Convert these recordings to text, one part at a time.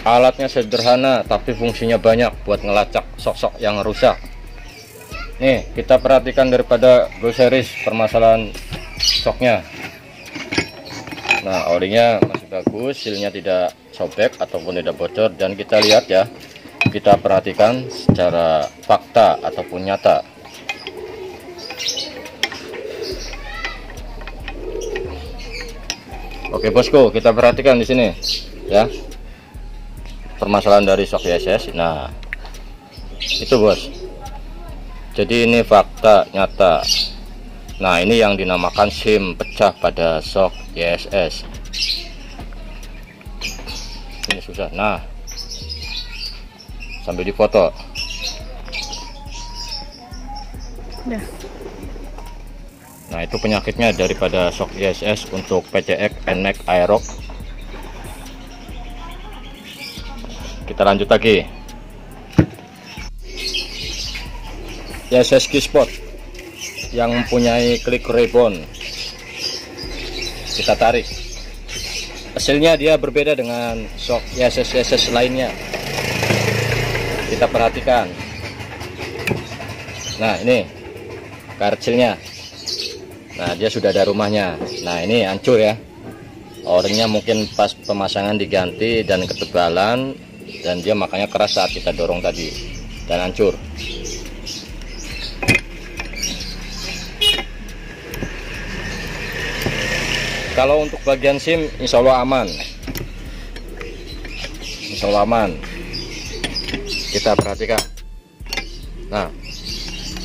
Alatnya sederhana tapi fungsinya banyak buat ngelacak sok-sok yang rusak. Nih, kita perhatikan daripada Go Series permasalahan soknya. Nah, orinya masih bagus, sealnya tidak sobek ataupun tidak bocor. Dan kita lihat ya, kita perhatikan secara fakta ataupun nyata. Oke bosku, kita perhatikan di sini ya, permasalahan dari sok YSS. Nah, itu bos. Jadi ini fakta nyata. Nah, ini yang dinamakan SIM pecah pada sok YSS. Ini susah. Nah, sambil difoto. Udah. Nah, itu penyakitnya daripada sok YSS untuk PCX NMAX Aerox. Kita lanjut lagi. YSS G-Spot yang mempunyai klik rebound, kita tarik. Hasilnya dia berbeda dengan sok YSS lainnya. Kita perhatikan. Nah, ini karcilnya. Nah, dia sudah ada rumahnya. Nah, ini hancur ya. Orangnya mungkin pas pemasangan diganti dan ketebalan, dan dia makanya keras saat kita dorong tadi dan hancur. Kalau untuk bagian SIM, insya Allah aman. Insya Allah aman. Kita perhatikan. Nah,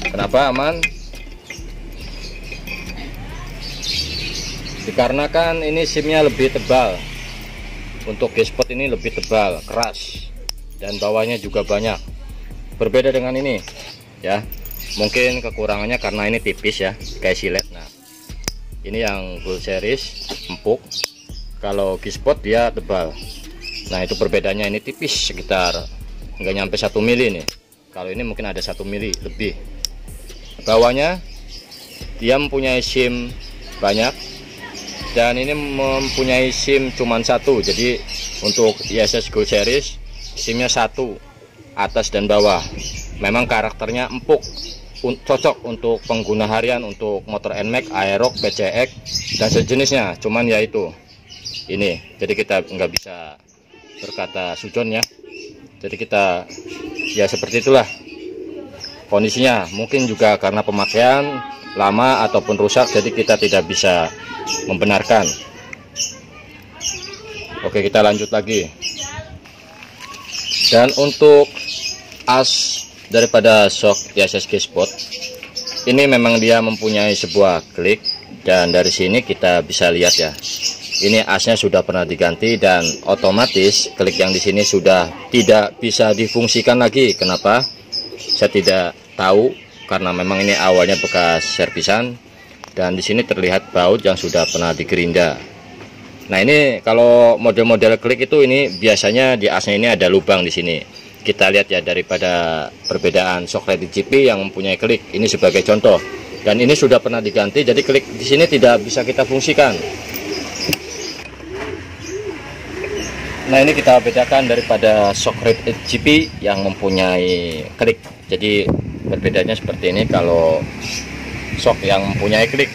kenapa aman? Dikarenakan ini SIM-nya lebih tebal. Untuk G-Spot ini lebih tebal, keras, dan bawahnya juga banyak. Berbeda dengan ini, ya. Mungkin kekurangannya karena ini tipis ya, kayak silet. Nah, ini yang Go Series empuk. Kalau G-Spot dia tebal. Nah, itu perbedaannya, ini tipis sekitar nggak nyampe 1 mili nih. Kalau ini mungkin ada 1 mili lebih. Bawahnya dia mempunyai SIM banyak, dan ini mempunyai SIM cuman 1. Jadi untuk YSS Go Series SIM-nya 1, atas dan bawah. Memang karakternya empuk, cocok untuk pengguna harian, untuk motor NMAX, Aerox, PCX dan sejenisnya. Cuman ya itu ini, jadi kita nggak bisa berkata sujon ya. Jadi kita ya seperti itulah kondisinya. Mungkin juga karena pemakaian lama ataupun rusak, jadi kita tidak bisa membenarkan. Oke, kita lanjut lagi. Dan untuk as daripada sok YSS G-Spot ini memang dia mempunyai sebuah klik, dan dari sini kita bisa lihat ya, ini asnya sudah pernah diganti dan otomatis klik yang di sini sudah tidak bisa difungsikan lagi. Kenapa? Saya tidak tahu, karena memang ini awalnya bekas servisan, dan di sini terlihat baut yang sudah pernah digerinda. Nah, ini kalau model-model klik itu ini biasanya di asnya ini ada lubang di sini. Kita lihat ya, daripada perbedaan sok Ready GP yang mempunyai klik ini sebagai contoh, dan ini sudah pernah diganti, jadi klik di sini tidak bisa kita fungsikan. Nah, ini kita bedakan daripada sok Ready GP yang mempunyai klik. Jadi perbedaannya seperti ini. Kalau sok yang mempunyai klik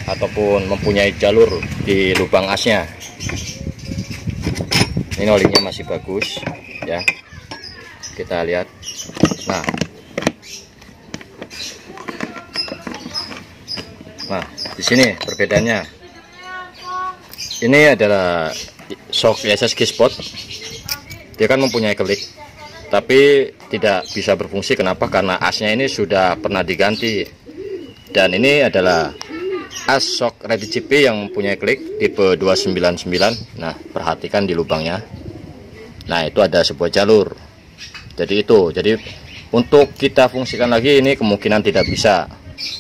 ataupun mempunyai jalur di lubang asnya, ini olinya masih bagus ya. Kita lihat. Nah, di sini perbedaannya. Ini adalah sok YSS G-Spot. Dia kan mempunyai klik, tapi tidak bisa berfungsi. Kenapa? Karena asnya ini sudah pernah diganti. Dan ini adalah as sok Ready GP yang mempunyai klik tipe 299. Nah, perhatikan di lubangnya. Nah, itu ada sebuah jalur. Jadi untuk kita fungsikan lagi ini kemungkinan tidak bisa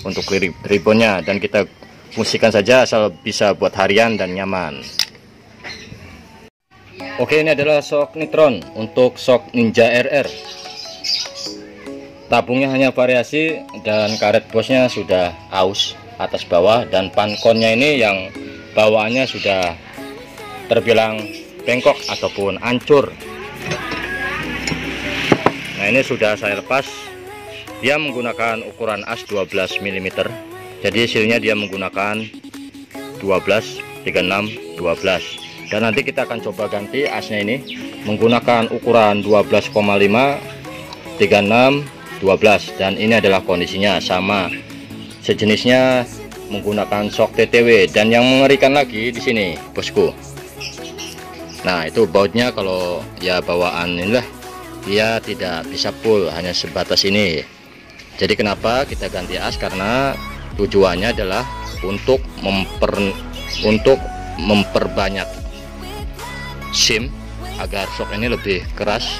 untuk reboundnya, dan kita fungsikan saja asal bisa buat harian dan nyaman. Oke, ini adalah sok Nitron untuk sok Ninja RR. Tabungnya hanya variasi, dan karet bosnya sudah aus atas bawah, dan pankonnya ini yang bawaannya sudah terbilang bengkok ataupun hancur. ini sudah saya lepas. Dia menggunakan ukuran as 12 mm. Jadi silnya dia menggunakan 12, 36, 12. Dan nanti kita akan coba ganti asnya ini menggunakan ukuran 12,5, 36, 12. Dan ini adalah kondisinya sama, sejenisnya menggunakan shock TTW. Dan yang mengerikan lagi di sini bosku, nah itu bautnya kalau ya bawaan inilah, dia tidak bisa full, hanya sebatas ini. Jadi kenapa kita ganti as, karena tujuannya adalah untuk memperbanyak SIM agar shock ini lebih keras,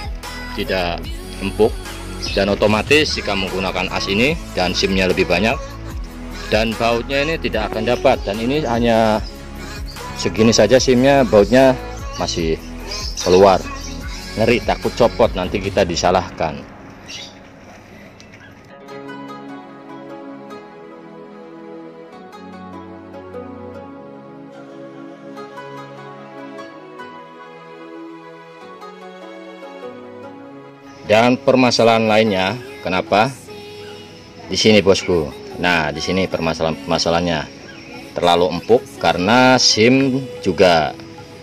tidak empuk. Dan otomatis jika menggunakan as ini dan SIM-nya lebih banyak, dan bautnya ini tidak akan dapat. Dan ini hanya segini saja SIM-nya, bautnya masih keluar. Ngeri, takut copot, nanti kita disalahkan. Dan permasalahan lainnya, kenapa di sini bosku? Nah, di sini permasalahannya terlalu empuk, karena SIM juga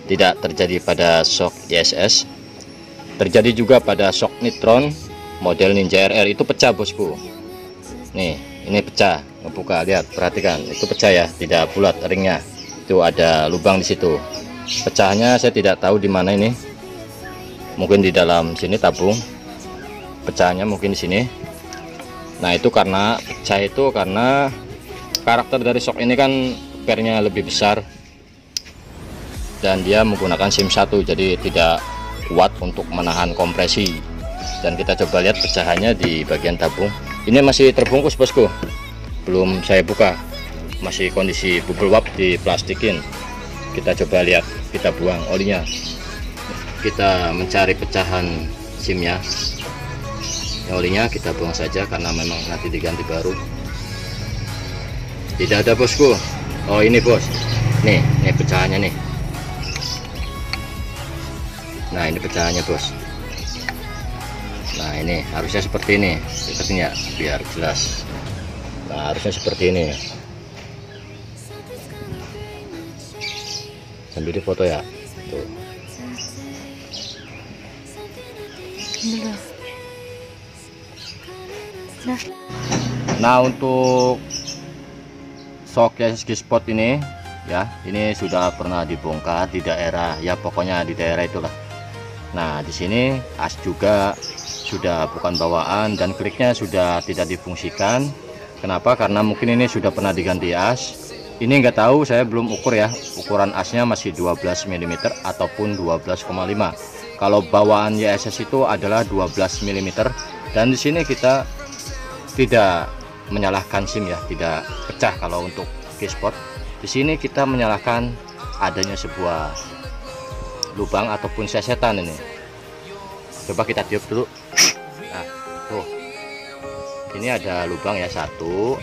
tidak terjadi pada shock ISS, terjadi juga pada shock Nitron model Ninja RR. Itu pecah bosku. Nih, ini pecah, ngebuka, lihat, perhatikan, itu pecah ya, tidak bulat ringnya, itu ada lubang di situ. Pecahnya saya tidak tahu di mana ini, mungkin di dalam sini tabung. Pecahnya mungkin di sini. Nah, itu karena pecah itu karena karakter dari shock ini kan pernya lebih besar dan dia menggunakan SIM 1, jadi tidak kuat untuk menahan kompresi. Dan kita coba lihat pecahannya di bagian tabung. Ini masih terbungkus bosku, belum saya buka, masih kondisi bubble wrap diplastikin. Kita coba lihat, kita buang olinya, kita mencari pecahan SIM-nya. Olinya kita buang saja karena memang nanti diganti baru. Tidak ada bosku. Oh ini bos, nih pecahannya nih. Nah ini pecahannya bos. Nah ini harusnya seperti ini, deketin ya biar jelas. Nah harusnya seperti ini. Sambil di foto ya. Tuh. Nah untuk shock SG Sport ini ya, ini sudah pernah dibongkar di daerah ya, pokoknya di daerah itulah. Nah di sini as juga sudah bukan bawaan dan kliknya sudah tidak difungsikan. Kenapa? Karena mungkin ini sudah pernah diganti as. Ini nggak tahu, saya belum ukur ya, ukuran asnya masih 12 mm ataupun 12,5. Kalau bawaan YSS itu adalah 12 mm. Dan di sini kita tidak menyalahkan SIM ya, tidak pecah. Kalau untuk G-Sport di sini kita menyalahkan adanya sebuah lubang ataupun sesetan ini. Coba kita tiup dulu. Nah tuh, ini ada lubang ya, satu,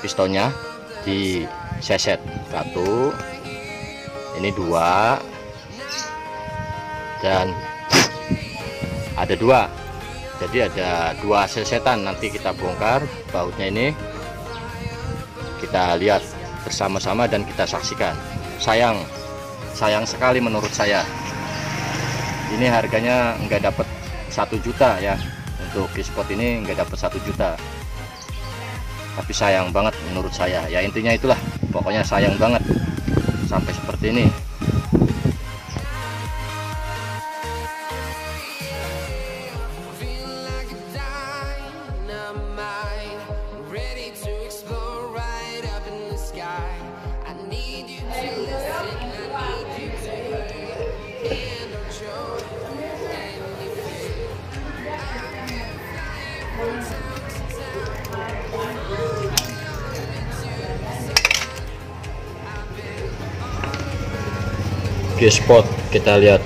pistonnya di seset satu, ini dua, dan ada dua. Jadi ada dua sesetan, nanti kita bongkar bautnya ini, kita lihat bersama-sama dan kita saksikan. Sayang sekali menurut saya. Ini harganya nggak dapat 1 juta ya, untuk G-Sport ini nggak dapat 1 juta. Tapi sayang banget menurut saya. Ya intinya itulah, pokoknya sayang banget sampai seperti ini. G-Sport kita lihat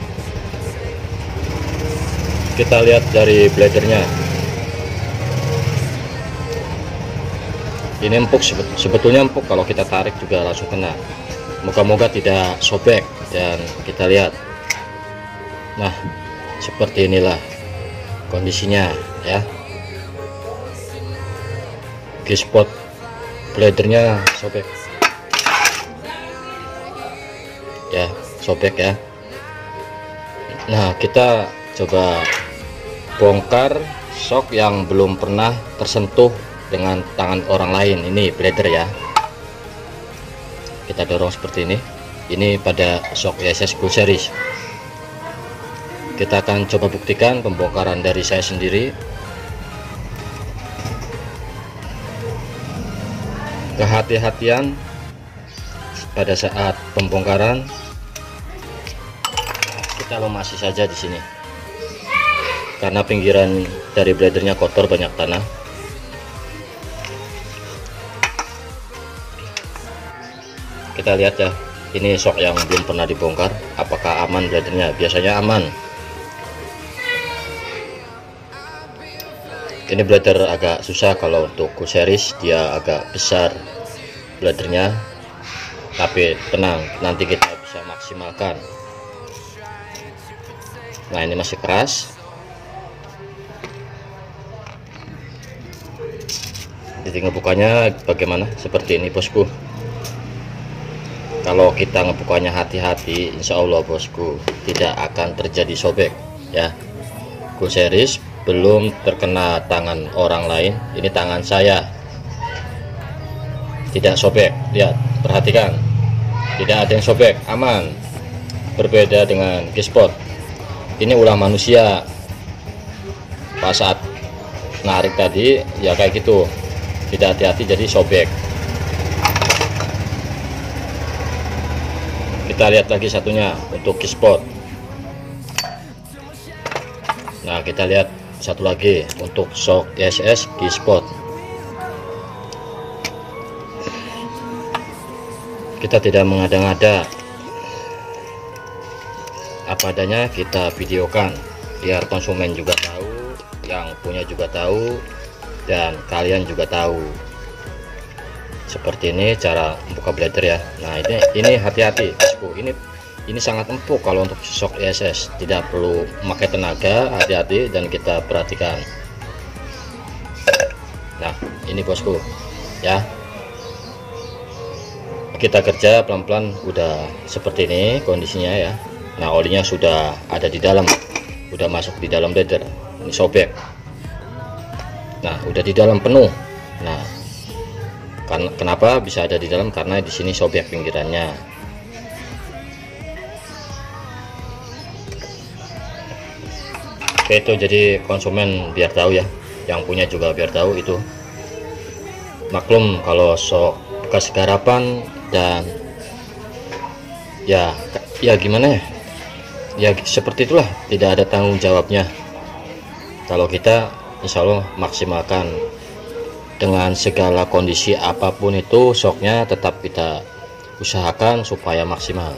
dari bladernya, ini empuk, sebetulnya empuk, kalau kita tarik juga langsung kena. Moga-moga tidak sobek. Dan kita lihat, nah seperti inilah kondisinya ya. G-spot bladernya sobek ya, sobek ya. Nah, kita coba bongkar shock yang belum pernah tersentuh dengan tangan orang lain. Ini blader ya, kita dorong seperti ini pada shock ISS Go Series. Kita akan coba buktikan pembongkaran dari saya sendiri. Kehati-hatian pada saat pembongkaran, kita lomasi saja di sini karena pinggiran dari bladernya kotor, banyak tanah. Kita lihat ya, ini shock yang belum pernah dibongkar, apakah aman bladernya? Biasanya aman. Ini blader agak susah kalau untuk Go Series, dia agak besar bladernya, tapi tenang, nanti kita bisa maksimalkan. Nah, ini masih keras. Jadi ngebukanya bagaimana? Seperti ini bosku. Kalau kita ngebukanya hati-hati, insya Allah bosku tidak akan terjadi sobek ya. Go Series belum terkena tangan orang lain, ini tangan saya, tidak sobek. Lihat, perhatikan, tidak ada yang sobek, aman. Berbeda dengan G-spot, ini ulah manusia. Pas saat narik tadi ya kayak gitu, tidak hati-hati jadi sobek. Kita lihat lagi satunya untuk G-spot. Nah, kita lihat satu lagi untuk shock ISS G-spot. Kita tidak mengada-ngada, apa adanya kita videokan biar konsumen juga tahu, yang punya juga tahu, dan kalian juga tahu. Seperti ini cara membuka blader ya. Nah, ini hati-hati bosku, ini sangat empuk kalau untuk shock ISS, tidak perlu memakai tenaga, hati-hati dan kita perhatikan. Nah, ini bosku ya, kita kerja pelan-pelan udah seperti ini kondisinya ya. Nah, olinya sudah ada di dalam, udah masuk di dalam blader, ini sobek. Nah, udah di dalam penuh. Nah, kenapa bisa ada di dalam? Karena di sini sobek pinggirannya. Oke, itu jadi konsumen biar tahu ya, yang punya juga biar tahu itu. Maklum kalau shock bekas garapan dan ya gimana ya, seperti itulah, tidak ada tanggung jawabnya. Kalau kita insya Allah maksimalkan dengan segala kondisi apapun itu, shocknya tetap kita usahakan supaya maksimal.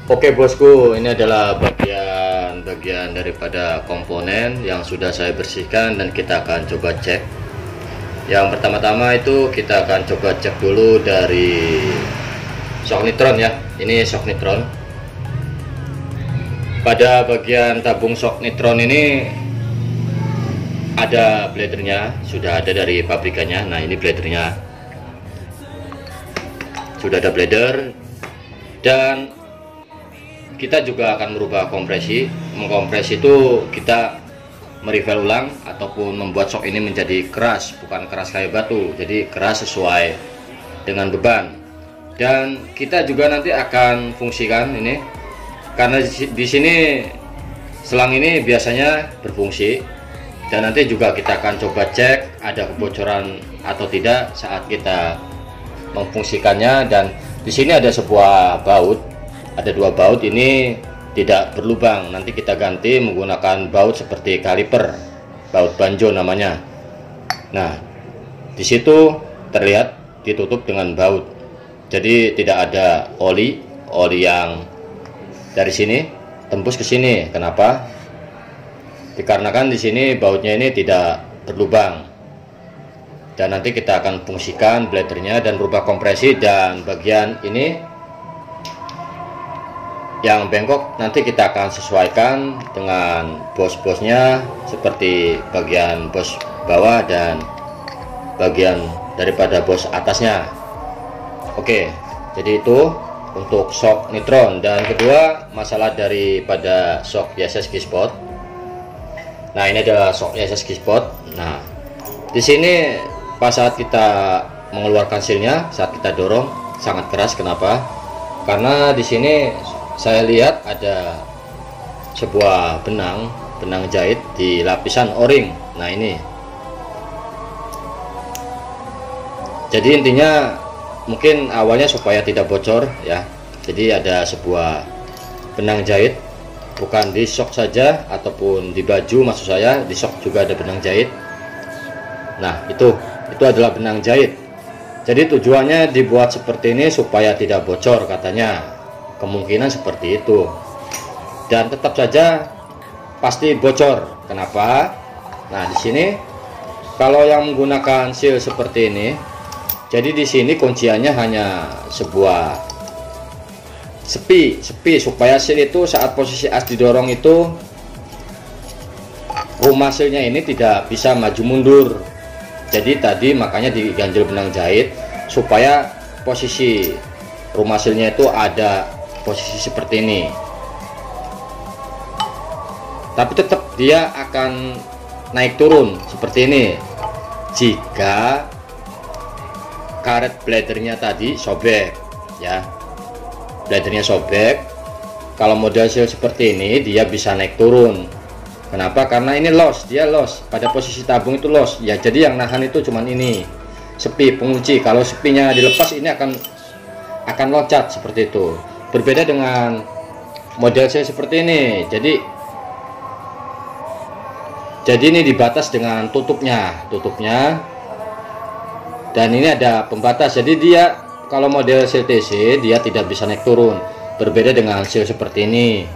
Oke bosku, ini adalah bagian daripada komponen yang sudah saya bersihkan dan kita akan coba cek. Yang pertama-tama itu kita akan coba cek dulu dari shock nitron ya. Ini shock nitron. Pada bagian tabung shock nitron ini ada bladernya, sudah ada dari pabrikannya. Nah, ini bladernya, sudah ada blader, dan kita juga akan merubah kompresi. Mengkompresi itu kita merefill ulang ataupun membuat shock ini menjadi keras, bukan keras kayak batu, jadi keras sesuai dengan beban. Dan kita juga nanti akan fungsikan ini, karena di sini selang ini biasanya berfungsi, dan nanti juga kita akan coba cek ada kebocoran atau tidak saat kita memfungsikannya. Dan di sini ada sebuah baut, ada dua baut, ini tidak berlubang, nanti kita ganti menggunakan baut seperti kaliper, baut banjo namanya. Nah, di situ terlihat ditutup dengan baut, jadi tidak ada oli yang dari sini tembus ke sini. Kenapa? Dikarenakan di sini bautnya ini tidak berlubang. Dan nanti kita akan fungsikan bladernya dan rubah kompresi, dan bagian ini yang bengkok nanti kita akan sesuaikan dengan bos-bosnya, seperti bagian bos bawah dan bagian daripada bos atasnya. Oke, jadi itu untuk shock nitron. Dan kedua, masalah daripada shock YSS Keyspot. Nah, ini adalah shock YSS Keyspot. Nah, di sini pas saat kita mengeluarkan silnya, saat kita dorong sangat keras. Kenapa? Karena di sini saya lihat ada sebuah benang jahit di lapisan o-ring. Nah, ini. Jadi intinya mungkin awalnya supaya tidak bocor ya. Jadi ada sebuah benang jahit, bukan di shock saja ataupun di baju, maksud saya di shock juga ada benang jahit. Nah, itu adalah benang jahit. Jadi tujuannya dibuat seperti ini supaya tidak bocor katanya. Kemungkinan seperti itu. Dan tetap saja pasti bocor. Kenapa? Nah, di sini kalau yang menggunakan seal seperti ini, jadi di sini kunciannya hanya sebuah sepi supaya seal itu saat posisi as didorong itu rumah sealnya ini tidak bisa maju mundur. Jadi tadi makanya diganjel benang jahit supaya posisi rumah sealnya itu ada posisi seperti ini. Tapi tetap dia akan naik turun seperti ini jika karet bladernya tadi sobek ya. Bladernya sobek, kalau model seal seperti ini dia bisa naik turun. Kenapa? Karena ini loss, dia loss pada posisi tabung itu loss ya. Jadi yang nahan itu cuman ini sepi pengunci. Kalau sepinya dilepas ini akan loncat seperti itu. Berbeda dengan model seal seperti ini. Jadi ini dibatas dengan tutupnya, dan ini ada pembatas. Jadi dia kalau model seal TC dia tidak bisa naik turun. Berbeda dengan seal seperti ini.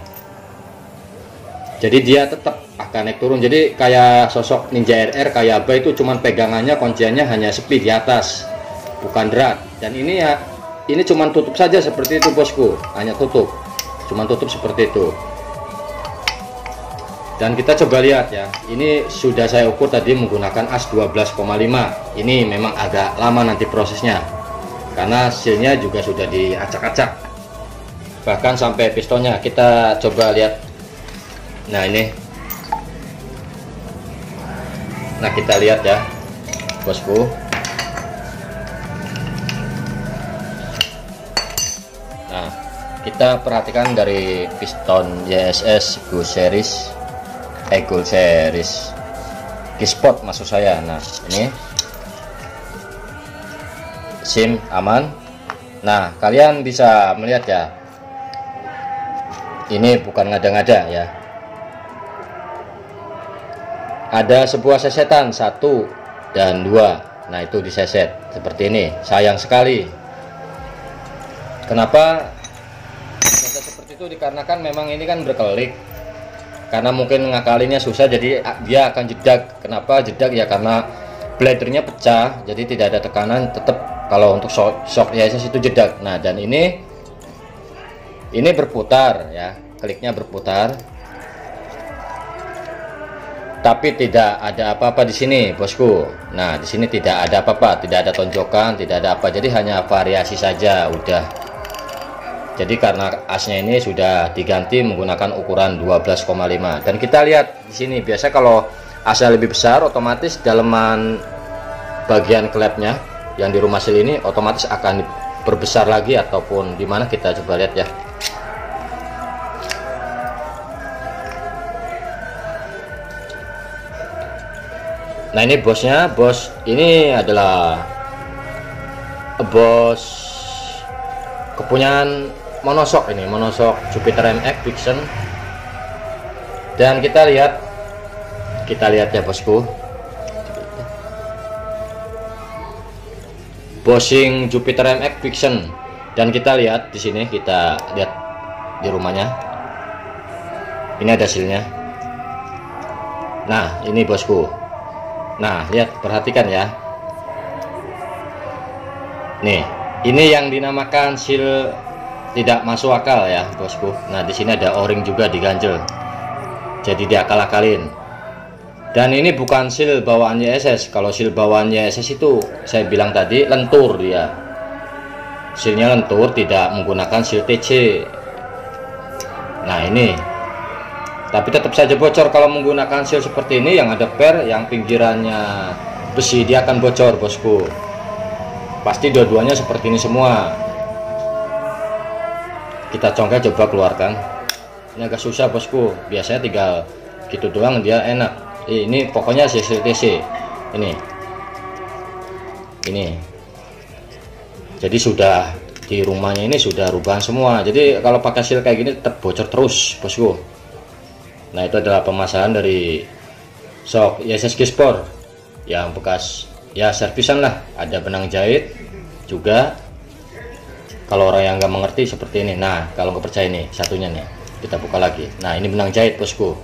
Jadi dia tetap akan naik turun. Jadi kayak sosok Ninja RR kayak apa itu cuman pegangannya kunciannya hanya sepi di atas, bukan drat. Dan ini ya, ini cuman tutup saja seperti itu bosku, hanya tutup, cuman tutup seperti itu. Dan kita coba lihat ya, ini sudah saya ukur tadi menggunakan as 12,5. Ini memang agak lama nanti prosesnya karena sealnya juga sudah diacak-acak, bahkan sampai pistonnya. Kita coba lihat. Nah, ini. Nah, kita lihat ya bosku. Nah, kita perhatikan dari piston YSS Gold Series Keyspot maksud saya. Nah, ini SIM aman. Nah, kalian bisa melihat ya, ini bukan ngada-ngada ya. Ada sebuah sesetan 1 dan 2. Nah, itu diseset seperti ini. Sayang sekali. Kenapa diseset seperti itu? Dikarenakan memang ini kan berkelik. Karena mungkin ngakalinya susah, jadi dia akan jedak. Kenapa jedak ya? Karena bladernya pecah, jadi tidak ada tekanan. Tetap kalau untuk shock YSS itu jedak. Nah, dan ini berputar ya, kliknya berputar. Tapi tidak ada apa-apa di sini bosku. Nah, di sini tidak ada apa-apa, tidak ada tonjokan, tidak ada apa. Jadi hanya variasi saja udah. Jadi karena asnya ini sudah diganti menggunakan ukuran 12,5. Dan kita lihat di sini biasa kalau asnya lebih besar, otomatis daleman bagian klepnya yang di rumah seal ini otomatis akan berbesar lagi ataupun dimana, kita coba lihat ya. Nah, ini bosnya, bos ini adalah bos kepunyaan Monoshock, ini Monoshock Jupiter MX Vixen. Dan kita lihat ya bosku, Bossing Jupiter MX Vixen. Dan kita lihat di sini, kita lihat di rumahnya, ini ada sealnya. Nah, ini bosku. Nah, lihat, perhatikan ya. Nih, ini yang dinamakan seal tidak masuk akal ya bosku. Nah di sini ada o-ring juga diganjel, jadi diakal-akalin. Dan ini bukan seal bawaan YSS. Kalau seal bawaan YSS itu saya bilang tadi lentur dia, sealnya lentur, tidak menggunakan seal TC. Nah ini, tapi tetap saja bocor kalau menggunakan seal seperti ini yang ada per, yang pinggirannya besi, dia akan bocor bosku. Pasti dua-duanya seperti ini semua. Kita congkel, coba keluarkan. Ini agak susah bosku, biasanya tinggal gitu doang dia enak. Ini pokoknya CCTC ini jadi sudah di rumahnya ini sudah rubahan semua. Jadi kalau pakai seal kayak gini tetap bocor terus bosku. Nah itu adalah permasalahan dari shock YSS G-Sport yang bekas ya servisan lah. Ada benang jahit juga kalau orang yang nggak mengerti seperti ini. Nah kalau nggak percaya nih satunya nih, kita buka lagi. Nah ini benang jahit bosku,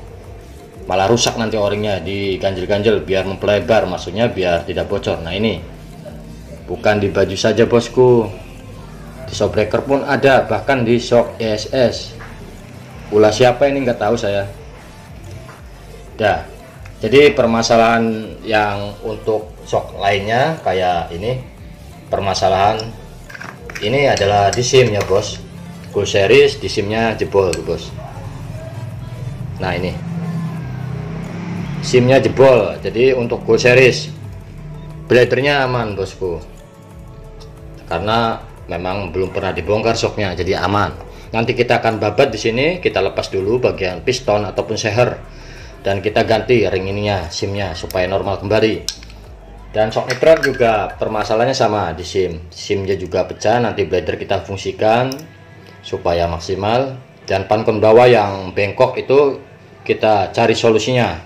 malah rusak nanti o-ringnya, diganjel-ganjel biar mempelebar, maksudnya biar tidak bocor. Nah ini bukan di baju saja bosku, di shock breaker pun ada, bahkan di shock YSS. Ulah siapa ini nggak tahu saya. Dah, jadi permasalahan yang untuk shock lainnya kayak ini, permasalahan ini adalah di SIM ya bos. Gold series di SIM-nya jebol tuh bos. Nah ini SIM-nya jebol, jadi untuk gold series bladernya aman bosku, karena memang belum pernah dibongkar shocknya, jadi aman. Nanti kita akan babat di sini, kita lepas dulu bagian piston ataupun seher, dan kita ganti ring ininya, SIM-nya supaya normal kembali. Dan shock neutral juga permasalahannya sama di SIM-nya juga pecah. Nanti blader kita fungsikan supaya maksimal, dan pankon bawah yang bengkok itu kita cari solusinya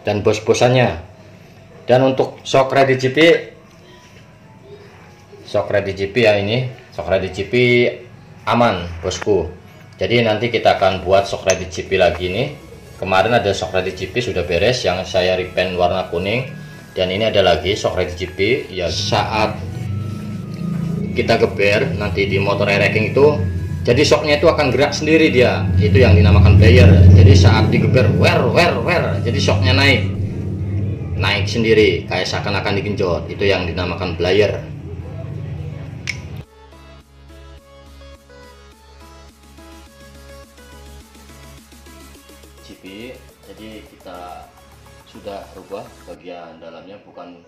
dan bos-bosannya. Dan untuk shock ready GP ya, ini shock ready GP aman bosku. Jadi nanti kita akan buat shock ready GP lagi nih. Kemarin ada shock ready GP sudah beres yang saya repaint warna kuning, dan ini ada lagi shock ready GP ya. Saat kita geber nanti di motor racking itu, jadi shocknya itu akan gerak sendiri dia, itu yang dinamakan player. Jadi saat digeber jadi shocknya naik sendiri kayak seakan-akan digenjot, itu yang dinamakan player. GP, jadi kita sudah rubah bagian dalamnya, bukan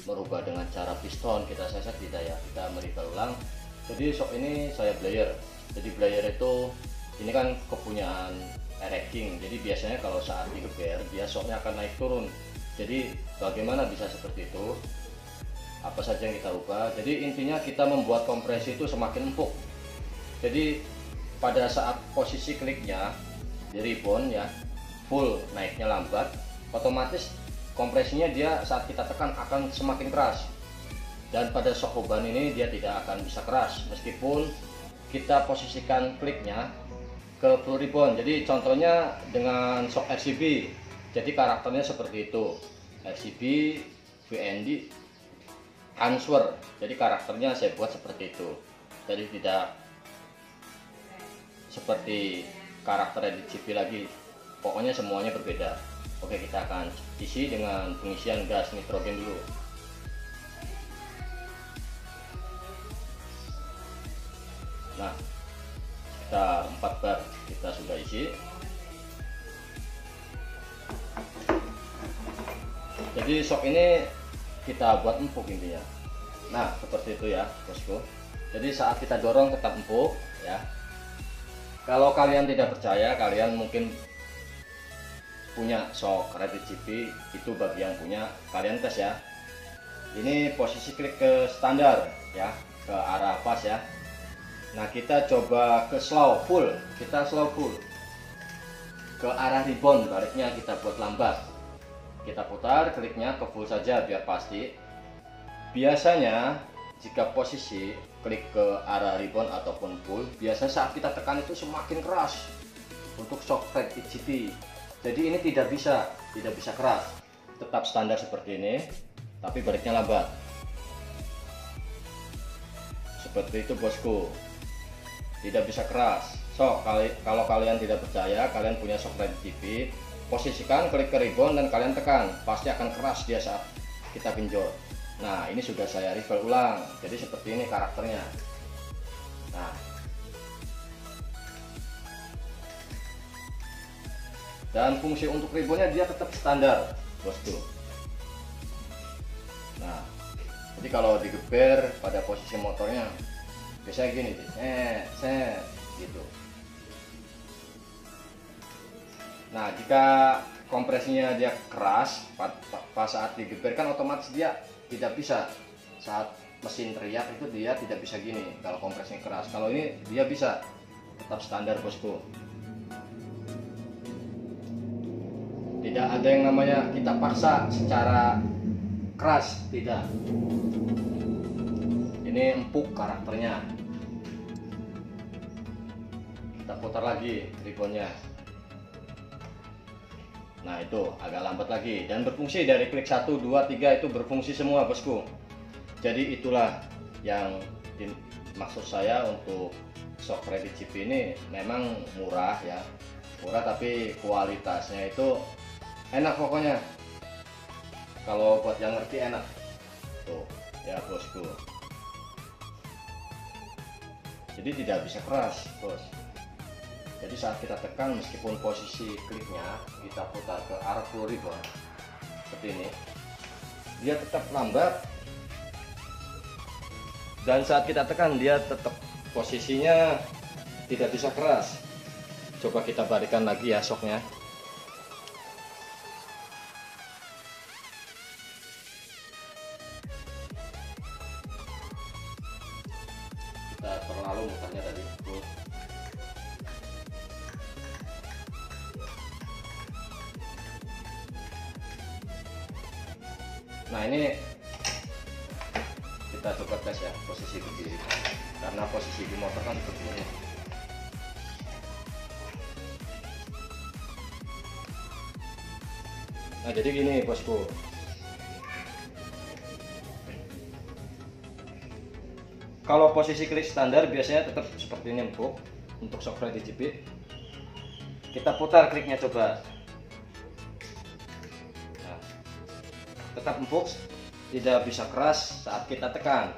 merubah dengan cara piston kita seset, tidak ya, kita merubah ulang. Jadi shock ini saya player. Jadi player itu ini kan kepunyaan racking, jadi biasanya kalau saat digeber dia shocknya akan naik turun. Jadi bagaimana bisa seperti itu, apa saja yang kita ubah. Jadi intinya kita membuat kompresi itu semakin empuk. Jadi pada saat posisi kliknya di ribbon ya full, naiknya lambat, otomatis kompresinya dia saat kita tekan akan semakin keras. Dan pada shock beban ini dia tidak akan bisa keras meskipun kita posisikan kliknya ke full ribbon. Jadi contohnya dengan shock RCB, jadi karakternya seperti itu, RCB VND answer, jadi karakternya saya buat seperti itu. Jadi tidak seperti karakter di GP lagi, pokoknya semuanya berbeda. Oke, kita akan isi dengan pengisian gas nitrogen dulu. Nah, sekitar 4 bar kita sudah isi. Jadi shock ini kita buat empuk intinya. Nah, seperti itu ya bosku. Jadi saat kita dorong tetap empuk ya. Kalau kalian tidak percaya, kalian mungkin punya shock ready GP, itu bagi yang punya, kalian tes ya. Ini posisi klik ke standar ya, ke arah pas ya. Nah, kita coba ke slow full, kita slow full ke arah ribbon, baliknya kita buat lambat. Kita putar, kliknya ke full saja biar pasti. Biasanya jika posisi klik ke arah ribbon ataupun full, biasanya saat kita tekan itu semakin keras untuk shock ready GP. Jadi ini tidak bisa keras, tetap standar seperti ini, tapi baliknya lambat. Seperti itu bosku. tidak bisa keras. So, kalau kalian tidak percaya, kalian punya shock red GP, posisikan klik ke ribbon dan kalian tekan, pasti akan keras dia saat kita genjot. Nah, ini sudah saya review ulang, jadi seperti ini karakternya. Nah, dan fungsi untuk ribbonnya dia tetap standar, bosku. Nah, jadi kalau digeber pada posisi motornya biasanya gini, gitu. Nah, jika kompresinya dia keras pas saat digeber kan otomatis dia tidak bisa, saat mesin teriak itu dia tidak bisa gini kalau kompresinya keras. Kalau ini dia bisa tetap standar, bosku. Tidak ada yang namanya kita paksa secara keras, tidak. Ini empuk karakternya. Kita putar lagi ribbonnya. Nah, itu agak lambat lagi dan berfungsi dari klik 1, 2, 3 itu berfungsi semua, bosku. Jadi itulah yang maksud saya untuk shock red GP ini. Memang murah ya, murah tapi kualitasnya itu enak pokoknya. Kalau buat yang ngerti enak tuh ya, bosku. Jadi tidak bisa keras, bos. Jadi saat kita tekan, meskipun posisi kliknya kita putar ke arah full ribbon seperti ini, dia tetap lambat. Dan saat kita tekan dia tetap posisinya tidak bisa keras. Coba kita balikan lagi ya shocknya. Kita terlalu mutarnya tadi. Nah, ini kita coba tes ya posisi berdiri, karena posisi di motor kan begini. Nah, jadi gini, bosku. Kalau posisi klik standar biasanya tetap seperti ini empuk. Untuk shock red GP kita putar kliknya, coba. Tetap empuk, tidak bisa keras saat kita tekan.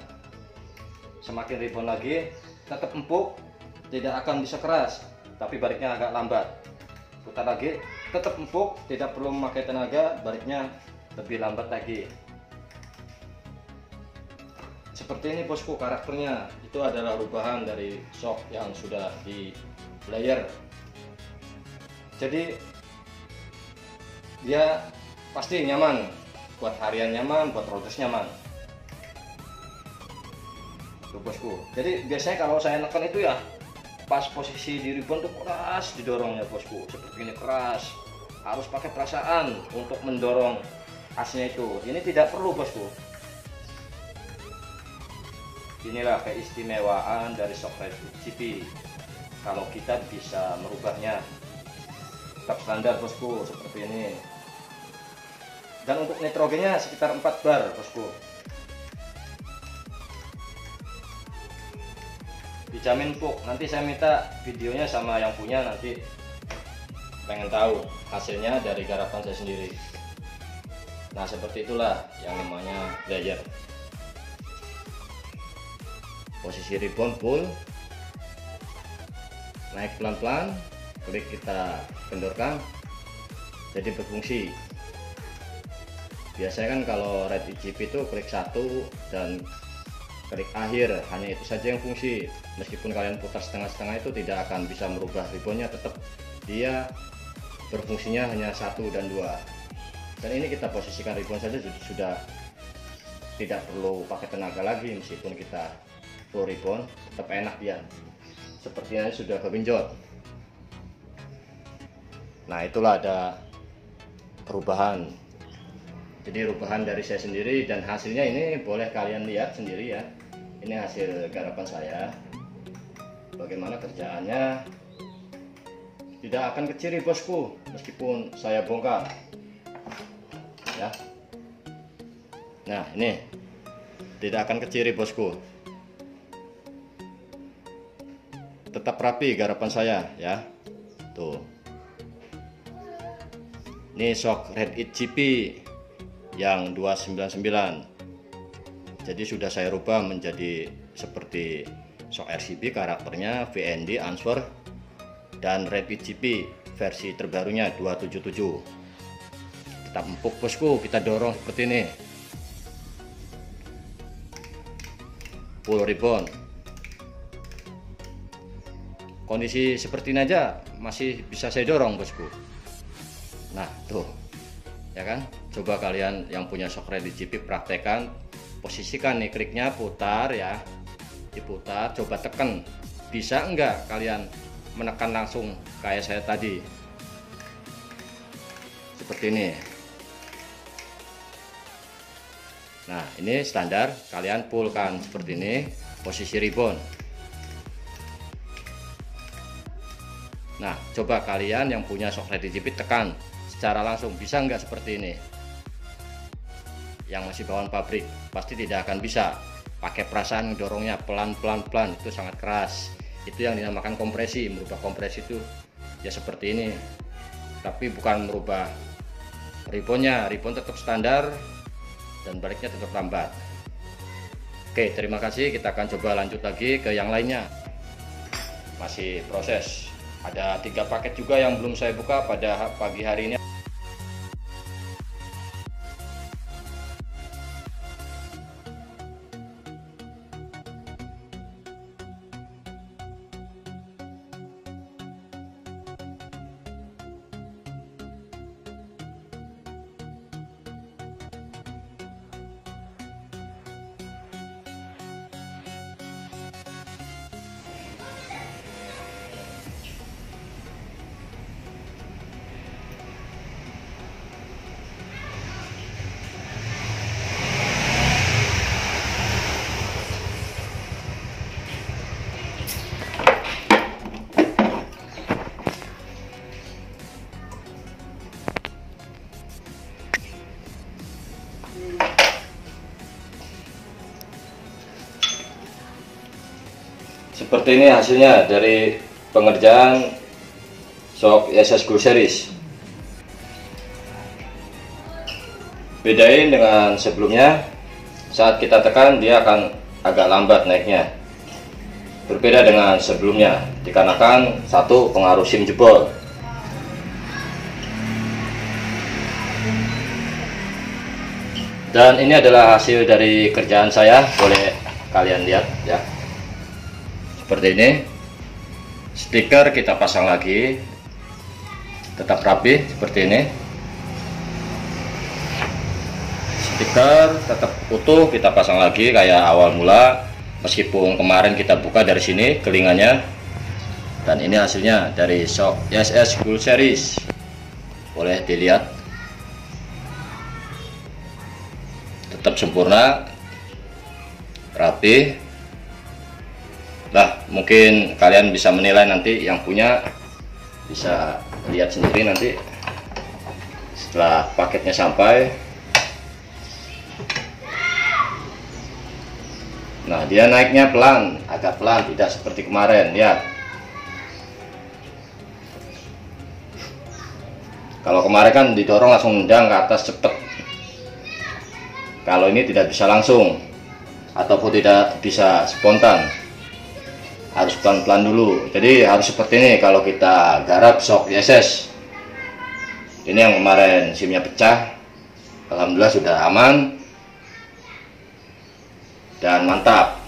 Semakin ribbon lagi tetap empuk, tidak akan bisa keras, tapi baliknya agak lambat. Putar lagi, tetap empuk, tidak perlu memakai tenaga, baliknya lebih lambat lagi. Seperti ini, bosku, karakternya. Itu adalah perubahan dari shock yang sudah di layer. Jadi dia pasti nyaman, buat harian nyaman, buat road race nyaman. Tuh, bosku. Jadi biasanya kalau saya neken itu ya pas posisi di ribbon tuh keras didorongnya, bosku. Seperti ini keras. Harus pakai perasaan untuk mendorong asnya itu. Ini tidak perlu, bosku. Inilah keistimewaan dari shock red GP. Kalau kita bisa merubahnya tetap standar, bosku, seperti ini. Dan untuk nitrogennya sekitar 4 bar, bosku. Dijamin empuk. Nanti saya minta videonya sama yang punya, nanti pengen tahu hasilnya dari garapan saya sendiri. Nah, seperti itulah yang namanya layer. Posisi ribbon full, naik pelan-pelan, klik kita kendorkan, jadi berfungsi. Biasanya kan kalau red GP itu klik 1 dan klik akhir, hanya itu saja yang fungsi. Meskipun kalian putar setengah-setengah itu tidak akan bisa merubah ribbonnya, tetap dia berfungsinya hanya 1 dan 2. Dan ini kita posisikan ribbon saja sudah tidak perlu pakai tenaga lagi. Meskipun kita full ribbon tetap enak dia, sepertinya sudah kegenjot. Nah, itulah ada perubahan. Jadi perubahan dari saya sendiri, dan hasilnya ini boleh kalian lihat sendiri ya. Ini hasil garapan saya, bagaimana kerjaannya. Tidak akan keciri, bosku, meskipun saya bongkar ya. Nah, ini tidak akan keciri, bosku. tetap rapi garapan saya ya. Tuh. Ini shock Red It GP yang 299. Jadi sudah saya rubah menjadi seperti shock RCB, karakternya VND Answer, dan Red It GP versi terbarunya 277. Tetap empuk bosku, kita dorong seperti ini. Full ribbon. Kondisi seperti ini aja masih bisa saya dorong bosku. Nah tuh ya kan, coba kalian yang punya shock Red It GP praktekan, posisikan nih kliknya, putar ya, diputar, coba tekan. Bisa enggak kalian menekan langsung kayak saya tadi seperti ini. Nah ini standar, kalian fullkan seperti ini, posisi ribbon. Nah coba kalian yang punya shock Red It GP tekan secara langsung, bisa nggak seperti ini? Yang masih bawaan pabrik pasti tidak akan bisa. Pakai perasaan dorongnya pelan-pelan, itu sangat keras. Itu yang dinamakan kompresi. Merubah kompresi itu ya seperti ini, tapi bukan merubah ribbonnya. Ribbon tetap standar dan baliknya tetap lambat. Oke, terima kasih. Kita akan coba lanjut lagi ke yang lainnya. Masih proses. Ada 3 paket juga yang belum saya buka pada pagi hari ini. Seperti ini hasilnya dari pengerjaan shock ISS Gold Series. Bedain dengan sebelumnya, saat kita tekan dia akan agak lambat naiknya. Berbeda dengan sebelumnya, dikarenakan satu, pengaruh SIM jebol. Dan ini adalah hasil dari kerjaan saya, boleh kalian lihat ya. Seperti ini. Stiker kita pasang lagi, tetap rapi seperti ini. Stiker tetap utuh kita pasang lagi kayak awal mula, meskipun kemarin kita buka dari sini kelingannya. Dan ini hasilnya dari shock ISS Gold Series, boleh dilihat, tetap sempurna, rapi. Nah, mungkin kalian bisa menilai nanti, yang punya bisa lihat sendiri nanti setelah paketnya sampai. Nah, dia naiknya pelan, agak pelan, tidak seperti kemarin, lihat. Kalau kemarin kan didorong langsung nendang ke atas cepet. Kalau ini tidak bisa langsung, ataupun tidak bisa spontan, harus pelan-pelan dulu. Jadi harus seperti ini kalau kita garap shock ISS. Ini yang kemarin SIM-nya pecah, alhamdulillah sudah aman dan mantap.